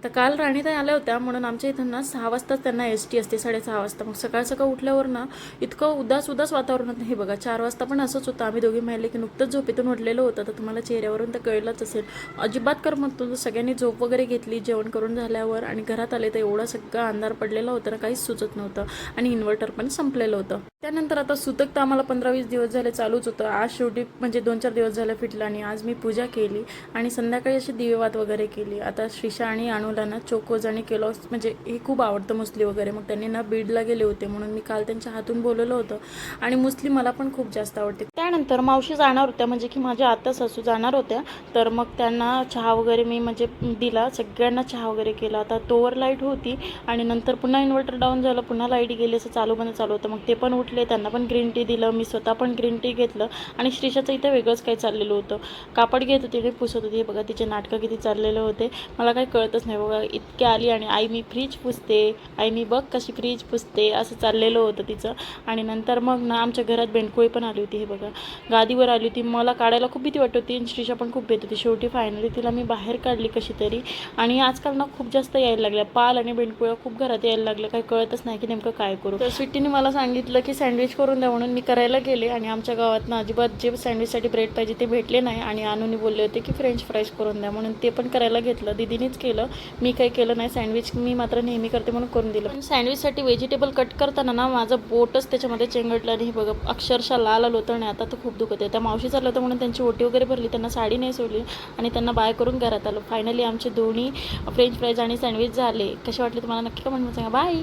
आता काल राणीताई आल्या होत्या म्हणून आमच्या इथं ना 6 वाजताच त्यांना एस टी असते, 6:30 वाजता. मग सकाळ सकाळ उठल्यावर ना इतकं उदास वातावरण होतं. हे बघा 4 वाजता पण असंच होतं. आम्ही दोघी माहिले की नुकतंच झोपेतून उठलेलं होतं. तर तुम्हाला चेहऱ्यावरून तर कळलंच असेल. अजिबात करमत नव्हतं. सगळ्यांनी झोप वगैरे घेतली जेवण करून झाल्यावर आणि घरात आले तर एवढा सगळा अंधार पडलेला होता ना, काहीच सुचत नव्हतं आणि इन्व्हर्टर पण संपलेलं होतं. त्यानंतर आता सुतक तर आम्हाला 15-20 दिवस झाले चालूच होतं. आज शेवटी म्हणजे 2-4 दिवस झाले फिटलं आणि आज मी पूजा केली आणि संध्याकाळी अशी दिवेवात वगैरे केली. आता श्रीषा आणि अनुला ना चोकोज आणि केलॉग्स म्हणजे हे खूप आवडतं मुसली वगैरे. मग त्यांनी ना बीडला गेले होते म्हणून मी काल त्यांच्या हातून बोलवलं होतं आणि मुसली मला पण खूप जास्त आवडते. त्यानंतर मावशी जाणार होत्या म्हणजे की माझ्या आत्या सासू जाणार होत्या. तर मग त्यांना चहा वगैरे मी म्हणजे दिला, सगळ्यांना चहा वगैरे केला. आता तोवर लाईट होती आणि नंतर पुन्हा इन्व्हर्टर डाऊन झालं, पुन्हा लाईट गेली, असं चालू होतं. मग ते पण उठले, त्यांना पण ग्रीन टी दिलं, मी स्वतः पण ग्रीन टी घेतलं आणि श्रीषाचं इथं वेगळंच काही चाललेलं होतं. कापड घेत होती आणि पुसत होती. बघा तिचे नाटकं किती चाललेले होते, मला काही कळतच नाही. बघा इतके आली आणि आई मी फ्रीज पुसते, आई मी बघ कशी फ्रीज पुसते, असं चाललेलं होतं तिचं. आणि नंतर मग ना आमच्या घरात बेंडकोळी पण आली होती. हे बघा गादीवर आली होती, मला काढायला खूप भीती वाटत होती आणि श्रीषा पण खूप भेट होती. शेवटी फायनली तिला मी बाहेर काढली कशी तरी. आणि आजकाल ना खूप जास्त यायला लागल्या पाल आणि बेंडकोळ्या, खूप घरात यायला लागल्या, काही कळतच नाही की नेमकं काय करू. तर स्वीटीने मला सांगितलं की सँडविच करून द्या म्हणून. मी करायला गेले आणि आमच्या गावात ना अजिबात जे सँडविचसाठी ब्रेड पाहिजे ते भेटले नाही आणि अनुनी बोलले होते की फ्रेंच फ्राईज करून द्या म्हणून ते पण करायला घेतलं. दीदीनेच केलं, मी काही केलं नाही. सँडविच मी मात्र नेहमी करते म्हणून करून दिलं. पण सँडविचसाठी व्हेजिटेबल कट करताना ना माझं बोटच त्याच्यामध्ये चेंगटलं आणि हे बघा अक्षरशः लाल आलं होतं आणि आता तर खूप दुखत आहे. त्या मावशी चाललं होतं म्हणून त्यांची ओटी वगैरे भरली, त्यांना साडी नाही सोडली आणि त्यांना बाय करून घरात आलो. फायनली आमचे दोन्ही फ्रेंच फ्राईज आणि सँडविच झाले. कसे वाटले तुम्हाला नक्की कमेंटमध्ये सांगा. बाय.